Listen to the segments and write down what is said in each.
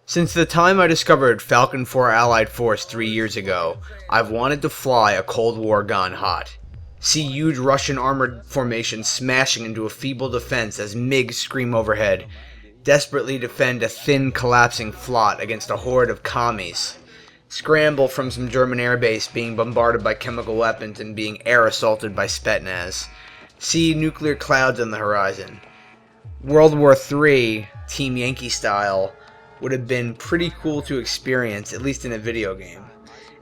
Since the time I discovered Falcon 4 Allied Force 3 years ago, I've wanted to fly a Cold War gone hot. See huge Russian armored formations smashing into a feeble defense as MiGs scream overhead, desperately defend a thin collapsing FLOT against a horde of commies. Scramble from some German airbase being bombarded by chemical weapons and being air assaulted by spetznaz. See nuclear clouds on the horizon. World War III, Team Yankee style, would have been pretty cool to experience, at least in a video game.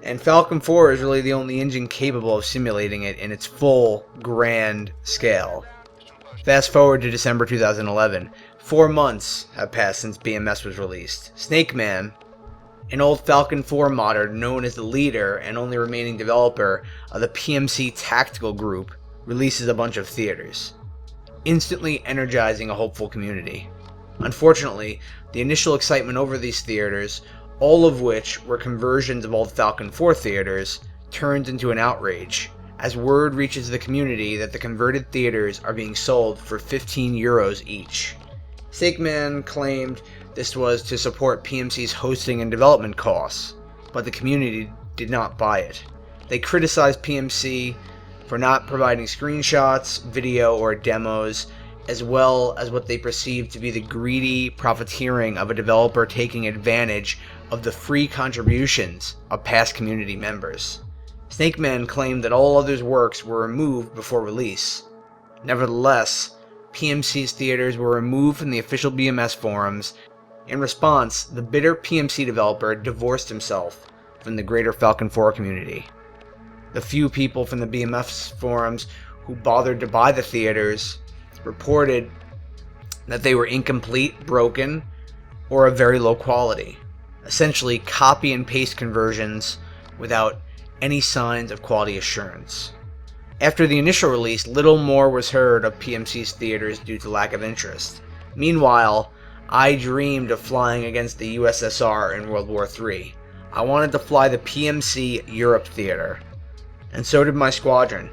And Falcon 4 is really the only engine capable of simulating it in its full, grand scale. Fast forward to December 2011. 4 months have passed since BMS was released. Snake Man, an old Falcon 4 modder known as the leader and only remaining developer of the PMC Tactical group, releases a bunch of theaters, instantly energizing a hopeful community. Unfortunately, the initial excitement over these theaters, all of which were conversions of old Falcon 4 theaters, turns into an outrage, as word reaches the community that the converted theaters are being sold for €15 each. Snake Man claimed this was to support PMC's hosting and development costs, but the community did not buy it. They criticized PMC for not providing screenshots, video, or demos, as well as what they perceived to be the greedy profiteering of a developer taking advantage of the free contributions of past community members. Snake Man claimed that all others' works were removed before release. Nevertheless, PMC's theaters were removed from the official BMS forums. In response, the bitter PMC developer divorced himself from the greater Falcon 4 community. The few people from the BMS forums who bothered to buy the theaters reported that they were incomplete, broken, or of very low quality. Essentially, copy and paste conversions without any signs of quality assurance. After the initial release, little more was heard of PMC's theaters due to lack of interest. Meanwhile, I dreamed of flying against the USSR in World War III. I wanted to fly the PMC Europe theater, and so did my squadron.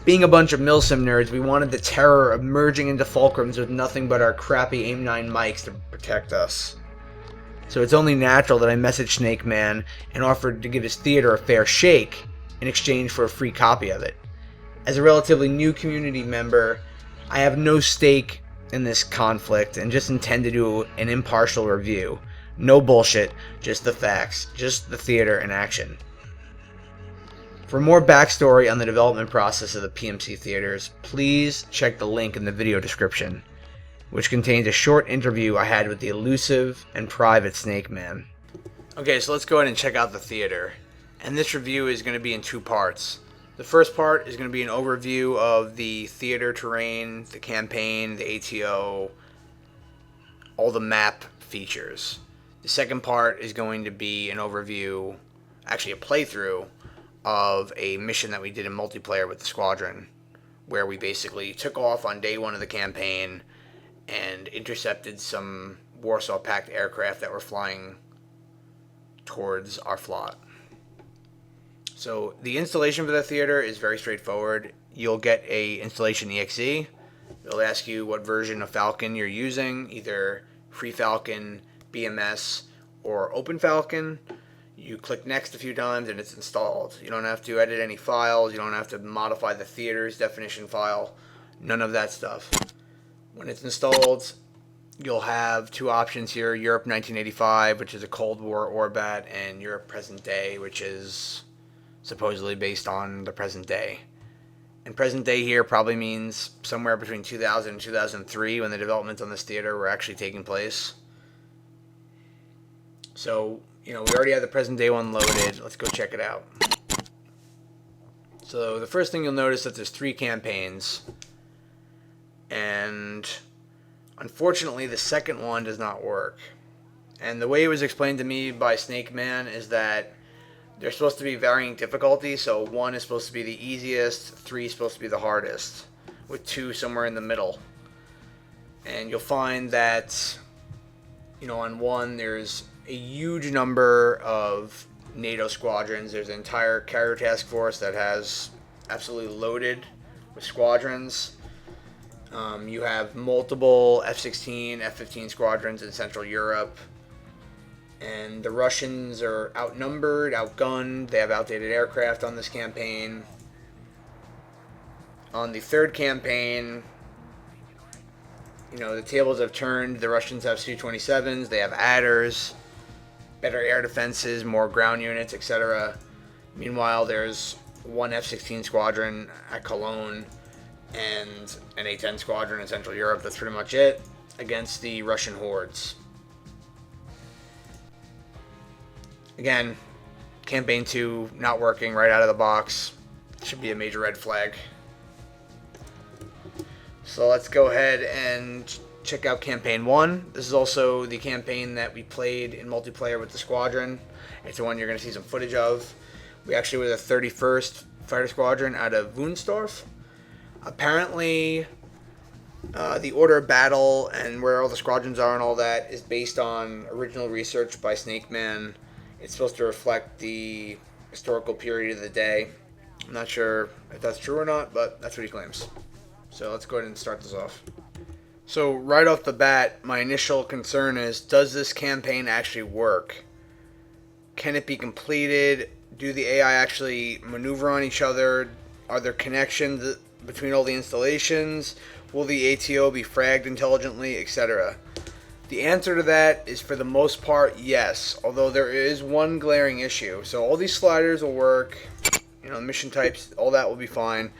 Being a bunch of milsim nerds, we wanted the terror of merging into fulcrums with nothing but our crappy AIM-9 mics to protect us. So it's only natural that I messaged Snake Man and offered to give his theater a fair shake in exchange for a free copy of it. As a relatively new community member, I have no stake in this conflict and just intend to do an impartial review. No bullshit, just the facts, just the theater in action. For more backstory on the development process of the PMC theaters, please check the link in the video description, which contains a short interview I had with the elusive and private Snake Man. Okay, so let's go ahead and check out the theater. And this review is going to be in 2 parts. The first part is going to be an overview of the theater terrain, the campaign, the ATO, all the map features. The second part is going to be an overview, actually a playthrough, of a mission that we did in multiplayer with the squadron, where we basically took off on day 1 of the campaign and intercepted some Warsaw Pact aircraft that were flying towards our FLOT. So the installation for the theater is very straightforward. You'll get a installation exe. It'll ask you what version of Falcon you're using, either Free Falcon, BMS, or Open Falcon. You click next a few times and it's installed. You don't have to edit any files. You don't have to modify the theater's definition file. None of that stuff. When it's installed, you'll have 2 options here. Europe 1985, which is a Cold War Orbat, and Europe present day, which is supposedly based on the present day. And present day here probably means somewhere between 2000 and 2003 when the developments on this theater were actually taking place. So, we already have the present day one loaded. Let's go check it out. So the first thing you'll notice is that there's 3 campaigns. And unfortunately the second one does not work. And the way it was explained to me by Snake Man is that they're supposed to be varying difficulty. So 1 is supposed to be the easiest, 3 is supposed to be the hardest, with 2 somewhere in the middle. And you'll find that, on 1 there's a huge number of NATO squadrons. There's an entire carrier task force that has absolutely loaded with squadrons. You have multiple F-16, F-15 squadrons in Central Europe. And the Russians are outnumbered, outgunned. They have outdated aircraft on this campaign. On the third campaign, the tables have turned. The Russians have Su-27s. They have adders, better air defenses, more ground units, etc. Meanwhile, there's one F-16 squadron at Cologne and an A-10 squadron in Central Europe. That's pretty much it against the Russian hordes. Again, campaign 2 not working right out of the box. Should be a major red flag. So let's go ahead and check out campaign 1. This is also the campaign that we played in multiplayer with the squadron. It's the one you're going to see some footage of. We actually were the 31st Fighter Squadron out of Wunstorf. Apparently, the order of battle and where all the squadrons are and all that is based on original research by Snake Man. It's supposed to reflect the historical period of the day. I'm not sure if that's true or not, but that's what he claims. So let's go ahead and start this off. So right off the bat, my initial concern is, does this campaign actually work? Can it be completed? Do the AI actually maneuver on each other? Are there connections between all the installations? Will the ATO be fragged intelligently, etc.? The answer to that is, for the most part, yes. Although there is one glaring issue. So all these sliders will work. Mission types, all that will be fine.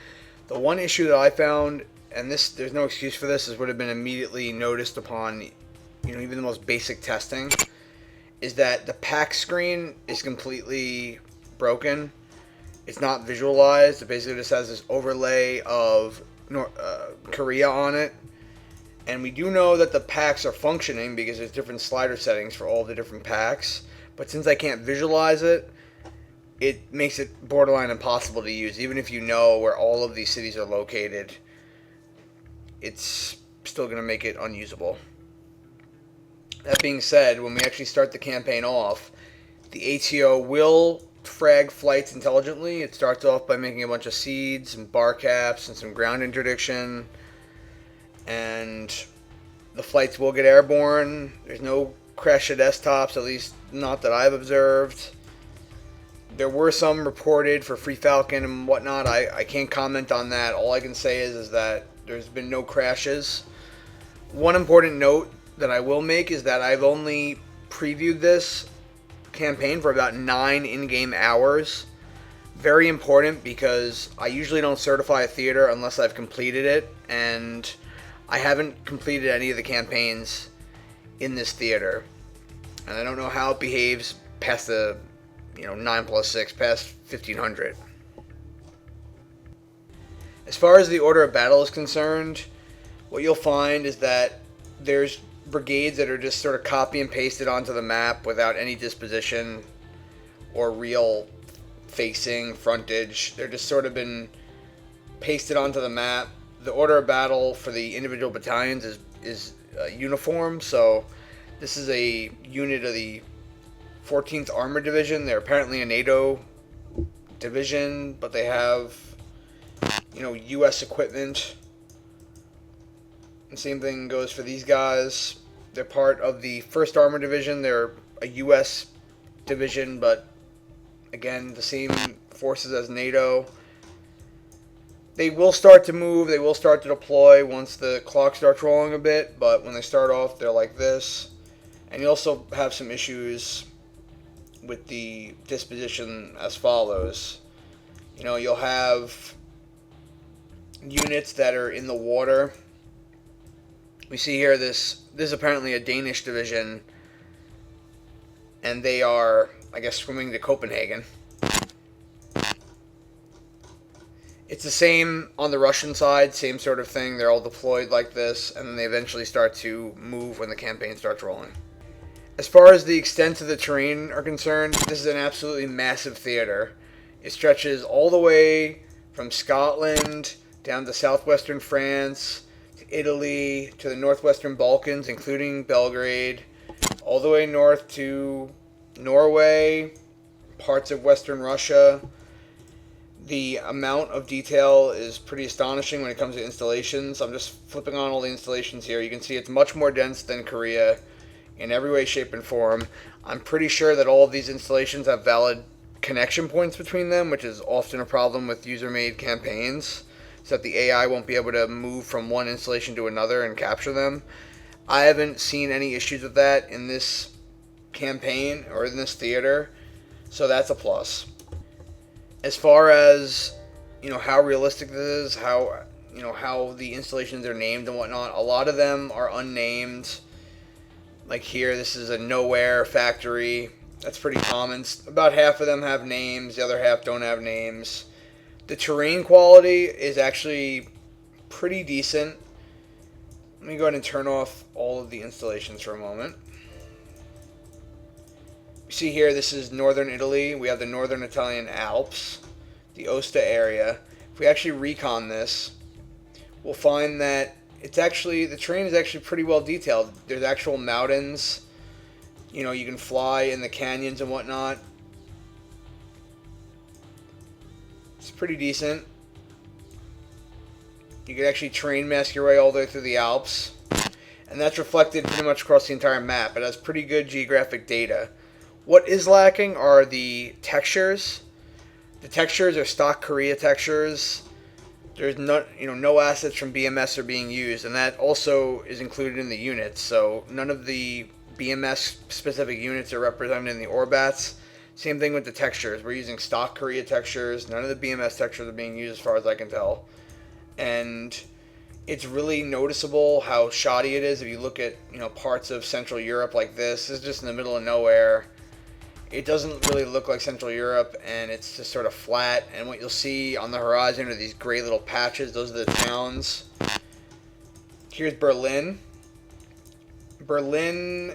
The one issue that I found, and there's no excuse for this, would have been immediately noticed upon, even the most basic testing, is that the pack screen is completely broken. It's not visualized. It basically just has this overlay of Korea on it. And we do know that the packs are functioning because there's different slider settings for all the different packs. But since I can't visualize it, it makes it borderline impossible to use. Even if you know where all of these cities are located, it's still going to make it unusable. That being said, when we actually start the campaign off, the ATO will frag flights intelligently. It starts off by making a bunch of seeds and bar caps and some ground interdiction. And the flights will get airborne. There's no crash of desktops, at least not that I've observed. There were some reported for Free Falcon and whatnot. I can't comment on that. All I can say is that there's been no crashes. One important note that I will make is that I've only previewed this campaign for about 9 in-game hours. Very important, because I usually don't certify a theater unless I've completed it, and I haven't completed any of the campaigns in this theater, and I don't know how it behaves past the 9+6, past 1500. As far as the order of battle is concerned, what you'll find is that there's brigades that are just sort of copy and pasted onto the map without any disposition or real facing frontage. They're just sort of been pasted onto the map. The order of battle for the individual battalions is uniform. So this is a unit of the 14th Armored Division. They're apparently a NATO division, but they have U.S. equipment. The same thing goes for these guys. They're part of the 1st Armored Division. They're a U.S. division, but again, the same forces as NATO. They will start to move. They will start to deploy once the clock starts rolling a bit, but when they start off, they're like this. And you also have some issues with the disposition as follows. You'll have units that are in the water. We see here this is apparently a Danish division, and they are, I guess, swimming to Copenhagen. It's the same on the Russian side, same sort of thing. They're all deployed like this, and then they eventually start to move when the campaign starts rolling. As far as the extent of the terrain are concerned, this is an absolutely massive theater. It stretches all the way from Scotland down to southwestern France, to Italy, to the northwestern Balkans, including Belgrade, all the way north to Norway, parts of western Russia. The amount of detail is pretty astonishing when it comes to installations. I'm just flipping on all the installations here. You can see it's much more dense than Korea in every way, shape, and form. I'm pretty sure that all of these installations have valid connection points between them, which is often a problem with user-made campaigns, so that the AI won't be able to move from one installation to another and capture them. I haven't seen any issues with that in this campaign or in this theater, so that's a plus. As far as how realistic this is, how the installations are named and whatnot, a lot of them are unnamed. Like here, this is a nowhere factory. That's pretty common. About half of them have names, the other half don't have names. The terrain quality is actually pretty decent. Let me go ahead and turn off all of the installations for a moment. You see here, this is northern Italy. We have the northern Italian Alps, the Osta area. If we actually recon this, we'll find that the terrain is actually pretty well detailed. There's actual mountains. You can fly in the canyons and whatnot. It's pretty decent. You can actually terrain mask your way all the way through the Alps. And that's reflected pretty much across the entire map. It has pretty good geographic data. What is lacking are the textures. The textures are stock Korea textures. There's no assets from BMS are being used, and that also is included in the units. So none of the BMS specific units are represented in the Orbats. Same thing with the textures. We're using stock Korea textures. None of the BMS textures are being used as far as I can tell. And it's really noticeable how shoddy it is if you look at parts of Central Europe like this. This is just in the middle of nowhere. It doesn't really look like Central Europe, and it's just sort of flat. And what you'll see on the horizon are these gray little patches. Those are the towns. Here's Berlin. Berlin,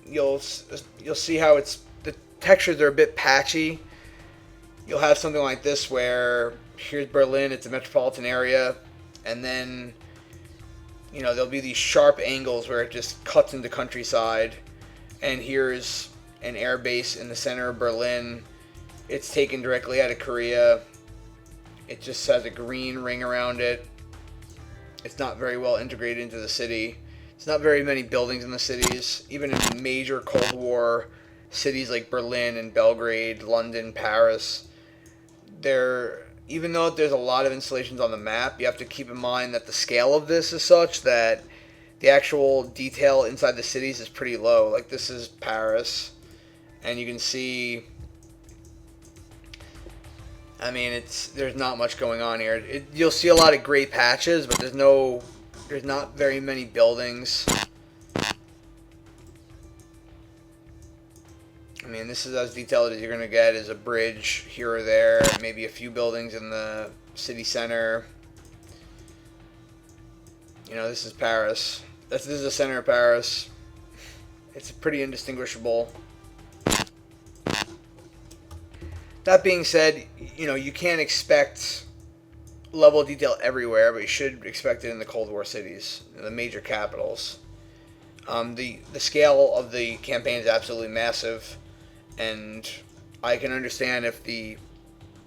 you'll see how the textures are a bit patchy. You'll have something like this where here's Berlin. It's a metropolitan area, and then there'll be these sharp angles where it just cuts into countryside. And here's an airbase in the center of Berlin. It's taken directly out of Korea. It just has a green ring around it. It's not very well integrated into the city. It's not very many buildings in the cities. Even in major Cold War cities like Berlin and Belgrade, London, Paris, even though there's a lot of installations on the map, you have to keep in mind that the scale of this is such that the actual detail inside the cities is pretty low. Like this is Paris. And you can see, there's not much going on here. You'll see a lot of gray patches, but there's not very many buildings. This is as detailed as you're going to get. Is a bridge here or there, maybe a few buildings in the city center. This is Paris. This is the center of Paris. It's pretty indistinguishable. That being said, you can't expect level of detail everywhere, but you should expect it in the Cold War cities, the major capitals. The scale of the campaign is absolutely massive, and I can understand if the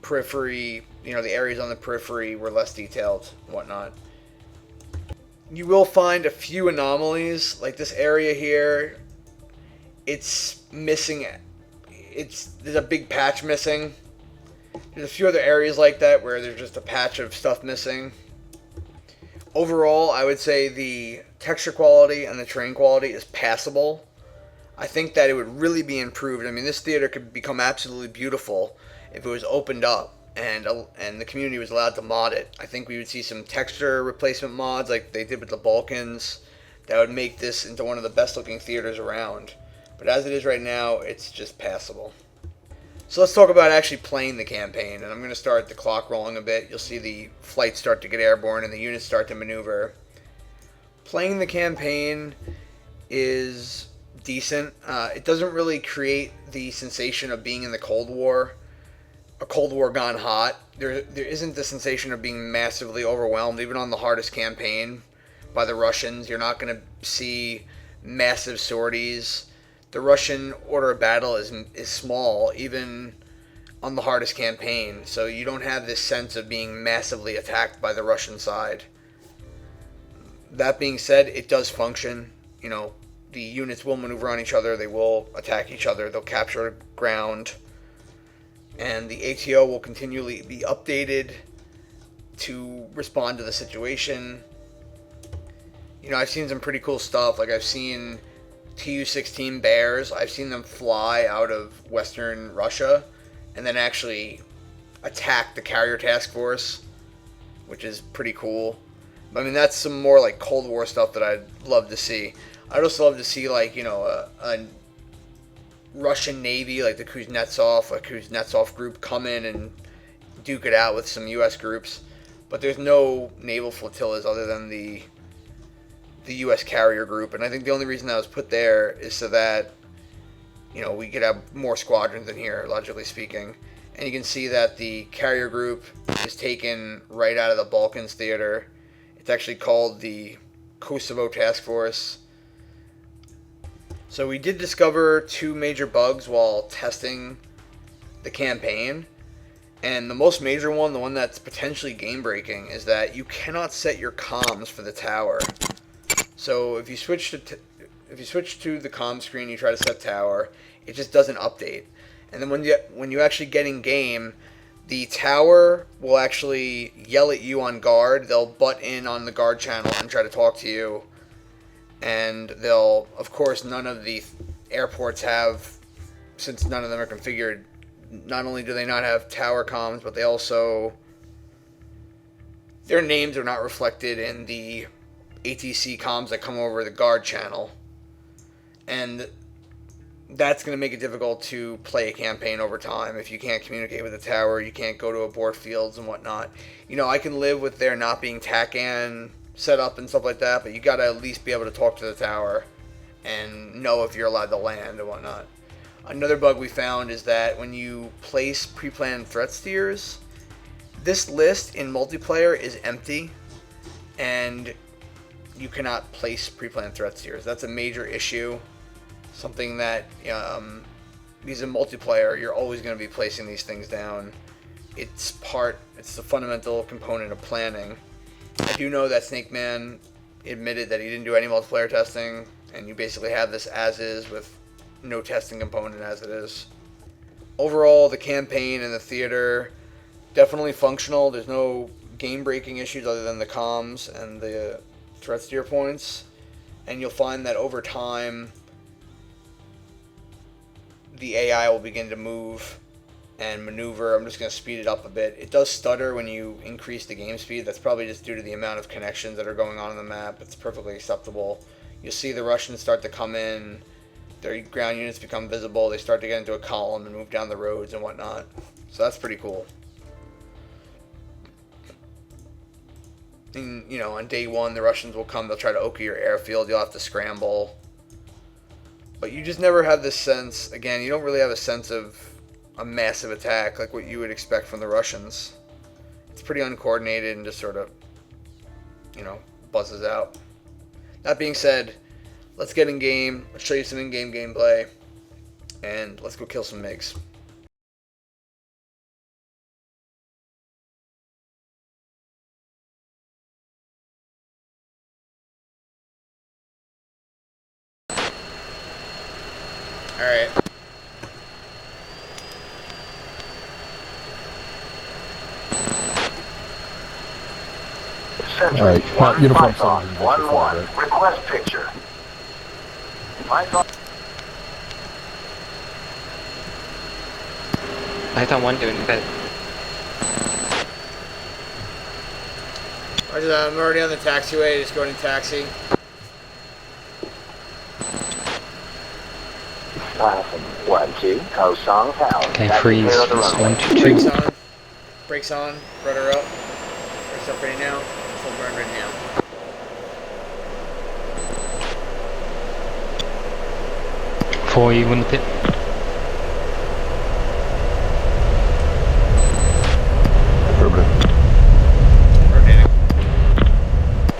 periphery, the areas on the periphery were less detailed and whatnot. You will find a few anomalies, like this area here. It's missing. There's a big patch missing. There's a few other areas like that where there's just a patch of stuff missing. Overall, I would say the texture quality and the terrain quality is passable. I think that it would really be improved. This theater could become absolutely beautiful if it was opened up and the community was allowed to mod it. I think we would see some texture replacement mods like they did with the Balkans that would make this into one of the best looking theaters around. But as it is right now, it's just passable. So let's talk about actually playing the campaign. And I'm going to start the clock rolling a bit. You'll see the flights start to get airborne and the units start to maneuver. Playing the campaign is decent. It doesn't really create the sensation of being in the Cold War. A Cold War gone hot. There isn't the sensation of being massively overwhelmed, even on the hardest campaign, by the Russians. You're not going to see massive sorties. The Russian order of battle is small, even on the hardest campaign. So you don't have this sense of being massively attacked by the Russian side. That being said, it does function. the units will maneuver on each other, they will attack each other, they'll capture ground, and the ATO will continually be updated to respond to the situation. You know, I've seen some pretty cool stuff. Like, I've seen Tu-16 Bears. I've seen them fly out of Western Russia and then actually attack the carrier task force, which is pretty cool. I mean, that's some more like Cold War stuff that I'd love to see. I'd also love to see, like, you know, a Russian Navy, like the Kuznetsov group, come in and duke it out with some U.S. groups. But there's no naval flotillas other than the U.S. carrier group, and I think the only reason that was put there is so that, you know, we could have more squadrons in here, logically speaking. And you can see that the carrier group is taken right out of the Balkans theater. It's actually called the Kosovo Task Force. So we did discover 2 major bugs while testing the campaign. And the most major one, the one that's potentially game-breaking, is that you cannot set your comms for the tower. So if you switch to the comm screen, you try to set tower, it just doesn't update. And then when you actually get in game, the tower will actually yell at you on guard. They'll butt in on the guard channel and try to talk to you. And they'll, of course, none of the airports have, since none of them are configured, not only do they not have tower comms, but they also, their names are not reflected in the ATC comms that come over the guard channel. And that's going to make it difficult to play a campaign over time. If you can't communicate with the tower, you can't go to abort fields and whatnot. You know, I can live with there not being TACAN set up and stuff like that, but you got to at least be able to talk to the tower and know if you're allowed to land and whatnot. Another bug we found is that when you place pre-planned threat steers, this list in multiplayer is empty, and you cannot place pre-planned threat steers. That's a major issue. Something that, because in multiplayer, you're always going to be placing these things down. It's the fundamental component of planning. I do know that Snake Man admitted that he didn't do any multiplayer testing, and you basically have this as is with no testing component as it is. Overall, the campaign and the theater, definitely functional. There's no game-breaking issues other than the comms and the threat steer points, and you'll find that over time the AI will begin to move and maneuver. I'm just going to speed it up a bit. It does stutter when you increase the game speed. That's probably just due to the amount of connections that are going on the map. It's perfectly acceptable. You'll see the Russians start to come in, their ground units become visible, they start to get into a column and move down the roads and whatnot. So that's pretty cool. And, you know, on day 1, the Russians will come, they'll try to Oka your airfield, you'll have to scramble. But you just never have this sense, again, you don't really have a sense of a massive attack like what you would expect from the Russians. It's pretty uncoordinated and just sort of, you know, buzzes out. That being said, let's get in game, let's show you some in-game gameplay, and let's go kill some MiGs. Alright. Alright, uniform Python 1-1, request picture. Python 1 doing good. Roger that, I'm already on the taxiway, just going to taxi. Python 1-2, Kosong Tower. Okay, freeze. 1-2-2. Brakes on. Brakes on. Rudder up. Brakes up right now. Full burn right now. For you in the pit. Rotating.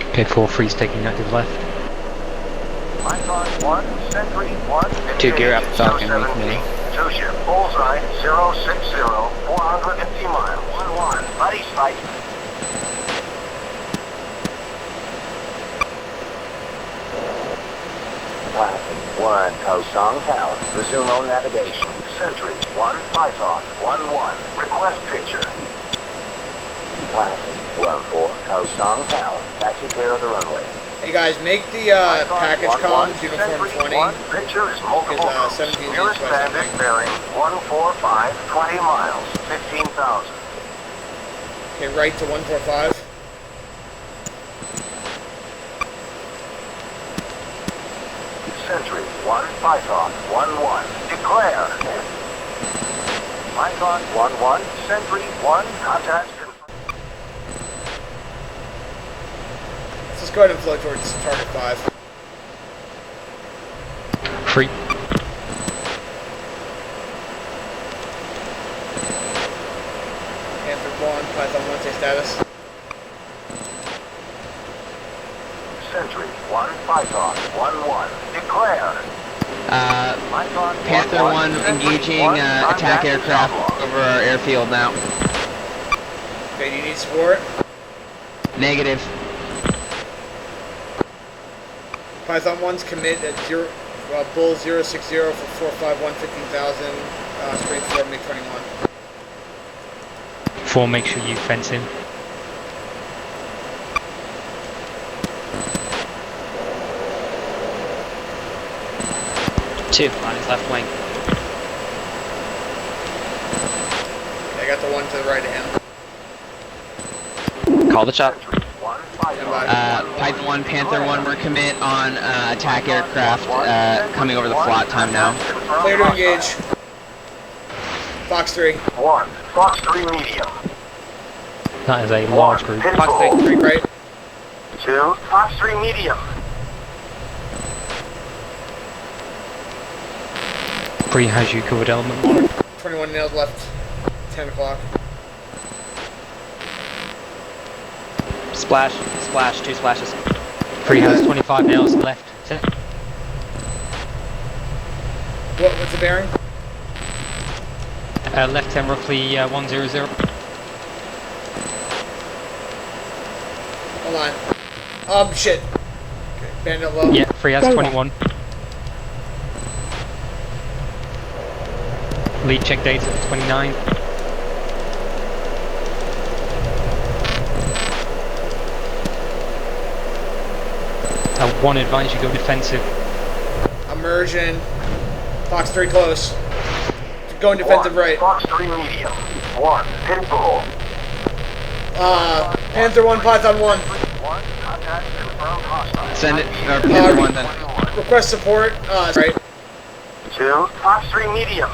Okay, 4 freeze taking active left. Python 1, Sentry 1, 2 gear up, Falcon with me. 2 ship, bullseye, 060, 450 miles. 1-1, buddy sight. 1, Kosong Tower. Resume on navigation. Sentry, 1, Python, 1-1. Request picture. 1-4, Kosong Tower. Taxi clear of the runway. Hey guys, make the package columns uniform 20. Picture is multiple. Because 17 is Nearest each by bandit bearing 145, 20 miles, 15,000. Okay, right to 145. Sentry, 1, Python, 1-1. Declare. Python, 1-1. Sentry, 1. Contact confirmed. Let's just go ahead and float towards target 5. Free. Panther 1, Python 1, say status. Sentry, 1, Python, 1-1. Declare. Python, Panther 1 Sentry, engaging 1. attack Contact aircraft confirmed. over our airfield now. Okay, do you need support? Negative. Python 1's commit at Bull 060 for 451, 15,000, straight for MiG-21. 4, make sure you fence him. 2 on his left wing. Okay, I got the one to the right of him. Call the chop. Sentry, 1, Python, Python 1, Panther 1, we're commit on attack aircraft coming over the FLOT time now. Clear to engage. Fox 3. 1, Fox 3 medium. That is a large group. Fox 3. 3 right. 2, Fox 3 medium. Free has you covered element 1. 21 nails left. 10 o'clock. Splash, splash, 2 splashes. Free has 25 nails left. What's the bearing? Left 10 roughly 100. Hold on. Shit. Okay, bandit low. Yeah, free has 21. Lead check data at 29. One advise you go defensive. Immersion. Fox 3 close. Going defensive 1, right. Fox 3 medium. 1, pinball. Panther 1, Python 1. 1, contact confirmed hostile. Send it, or Panther 1 then. Request support. Right. 2, Fox 3 medium.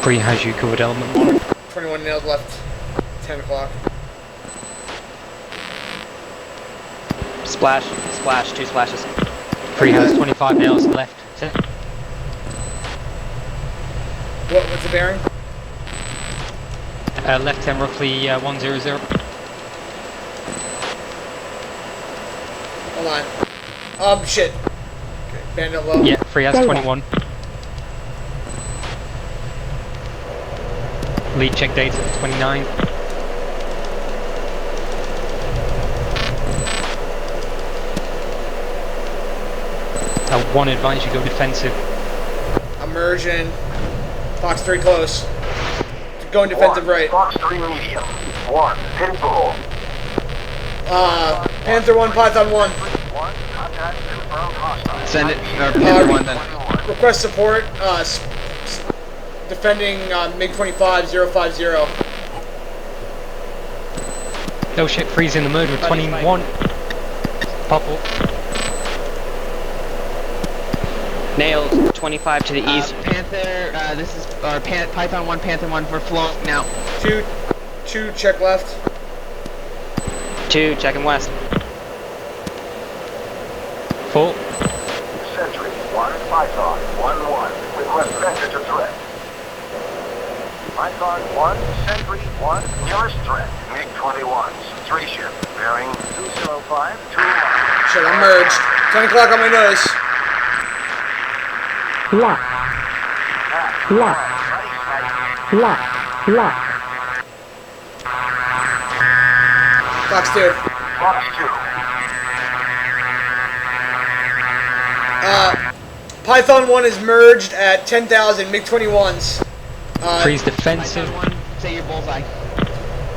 Free has you covered element 1. 21 nails left. 10 o'clock. Splash, splash, 2 splashes. Free has 25 nails left. What's the bearing? Left 10 roughly 100. Hold on. Shit. Okay, bandit low. Yeah, free has 21. Lead check data at 29. One advise you go defensive. Immersion. Fox 3 close. Going defensive 1, right. Fox 3 medium. 1, pinball. Panther 1, Python 1. 1, contact confirmed hostile. Send it, or Panther 1 then. Request support. Defending MiG-25 050. No shit, freeze in the mode with 21. Purple. Nailed, 25 to the east. Panther, this is Python 1, Panther 1, we're flowing now. 2 check left. 2, checking west. Full. Sentry, 1, Python, 1-1. Request vector to threat. Python 1, Sentry 1, nearest threat. MiG-21s, 3 ship, bearing 205, 2 miles. Shit, I'm merged. 10 o'clock on my nose. Lock. Lock. Lock. Lock. Fox 2. Fox 2, Python 1 is merged at 10,000 MiG-21s. Freeze defensive. Python 1, say your bullseye.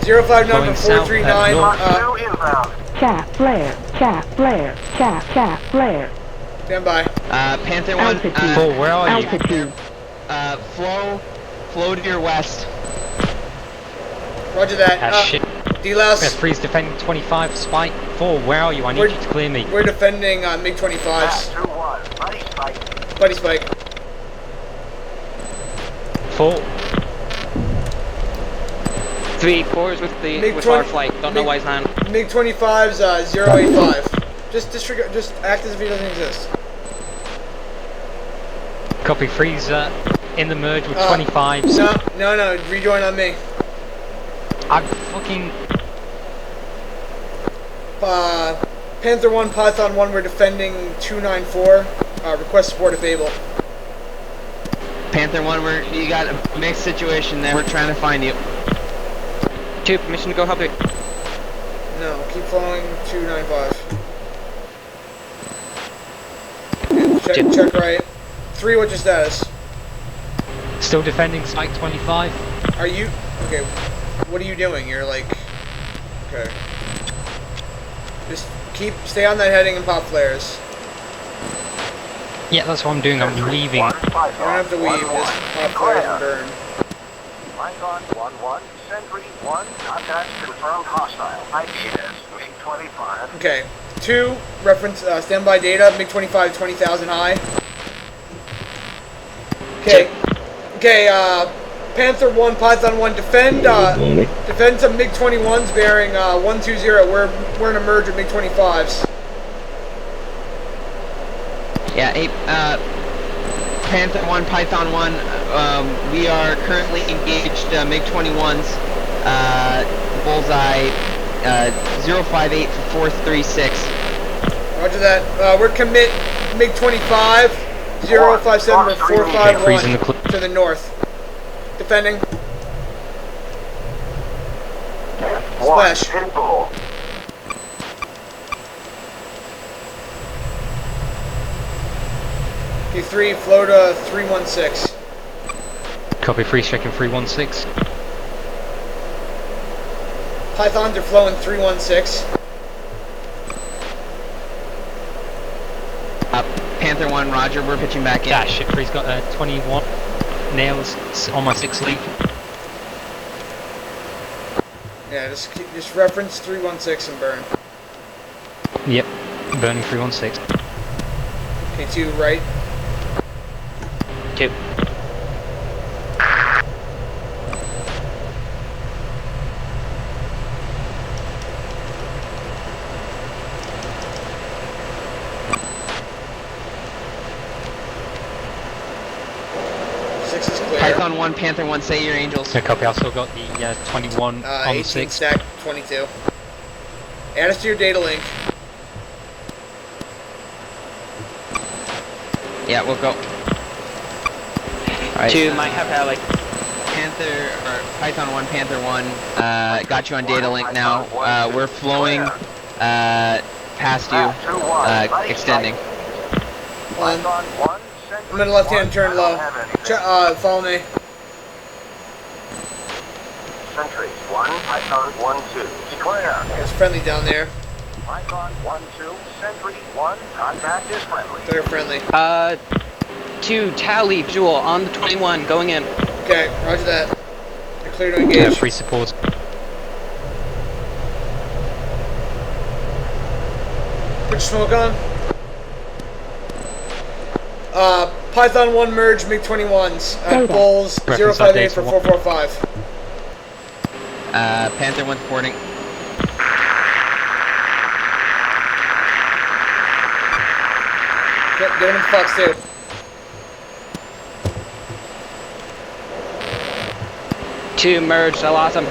059 Going south, 439. north. Fox 2 inbound. Chat flare, chat flare, chat flare. Stand by. Panther 1, Full, Altitude, where are you? altitude. flow to your west. Roger that. Ah, shit. D-Louse, Freeze defending 25, Spike. 4, where are you? I need We're- you to clear me. we're defending MiG-25s. 2-1. Buddy spike. Buddy Spike. 4. 3-4 is with MiG-20 our flight. Don't know why he's not. MiG-25's 085. Just disregard. Just act as if he doesn't exist. Copy, freeze in the merge with Uh, 25s. No. Rejoin on me. I'm fucking... Panther 1, Python 1, we're defending 294. Request support if able. Panther 1, you got a mixed situation there. We're trying to find you. 2, permission to go help you. No, keep following 295. Check right. 3, what's your status? Still defending Spike 25. Are you... Okay, what are you doing? You're like... Okay. Just stay on that heading and pop flares. Yeah, that's what I'm doing. I'm leaving. You don't have to leave, just pop flares and burn. Python 1-1. Sentry 1. Contact confirmed hostile. IPS MiG-25. Okay. 2, reference standby data, MiG-25 20,000 high. Okay. Okay, Panther 1, Python 1, defend some MiG-21s bearing 120. We're in a merge with MiG-25s. Yeah, Panther 1, Python 1, we are currently engaged MiG-21s, bullseye 058 for 436. Roger that. We're commit MiG-25, 057 for Freezing the 451 to the north. Defending. Splash. Pitbull. Okay, 3, flow to 316. Copy, freeze checking 316. Pythons are flowing 316. Panther 1, roger, we're pitching back in. Ah, shit, freeze got 21 nails on my 6th lead. Yeah, just reference 316 and burn. Yep, burning 316. Okay, 2, right. 2. Python 1, Panther 1, say your angels. So copy, I also got the 21 on 18 6. stack 22. Add us to your data link. Yeah, we'll go. Alright. 2 might have rally. Panther, or Python 1, Panther 1, got you on data link now. We're flowing past you, extending. I'm in the left-hand turn low. Follow me. Sentry 1, Python 1-2. Declare. There's friendly down there. Python 1-2. Sentry 1. Contact is friendly. They're friendly. 2, tally, visual on the 21, going in. Okay, roger that. They're clear to Yeah, engage. free support. Put your smoke on. Python 1 merge MiG-21s at Data. Bulls Reference 058 updates for one. 445. Panther 1 reporting. Get him in Fox 2. Two merged, I lost him.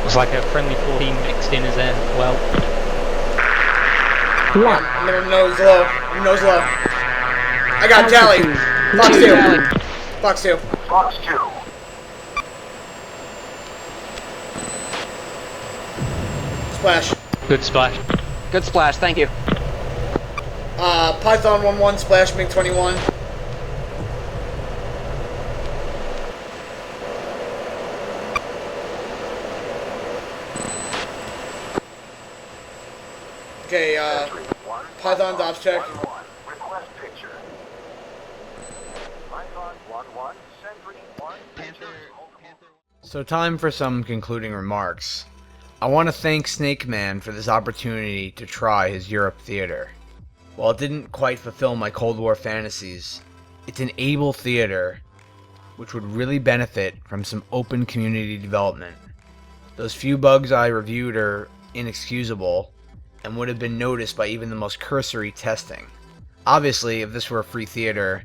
Looks like a friendly 14 mixed in as well. Left. I'm gonna nose low. I'm nose low. I got tally. Fox 2. Fox 2. Fox 2. Splash. Good splash. Good splash, thank you. Python 1-1, splash MiG-21. Okay, Python ops check. Request picture. Python 1-1, sentry 1, picture. So time for some concluding remarks. I want to thank Snake Man for this opportunity to try his Europe theater. While it didn't quite fulfill my Cold War fantasies, it's an able theater which would really benefit from some open community development. Those few bugs I reviewed are inexcusable and would have been noticed by even the most cursory testing. Obviously, if this were a free theater,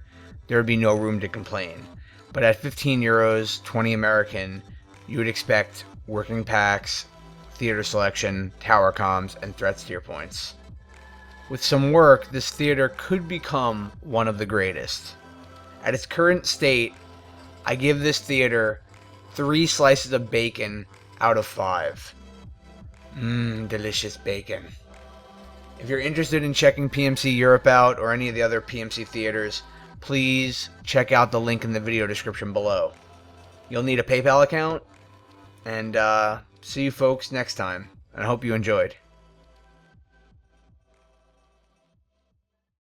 there would be no room to complain. But at 15 euros, 20 American, you would expect working packs, theater selection, tower comms, and threat steer points. With some work, this theater could become one of the greatest. At its current state, I give this theater 3 slices of bacon out of 5. Delicious bacon. If you're interested in checking PMC Europe out or any of the other PMC theaters, please check out the link in the video description below. You'll need a PayPal account, and see you folks next time, and I hope you enjoyed.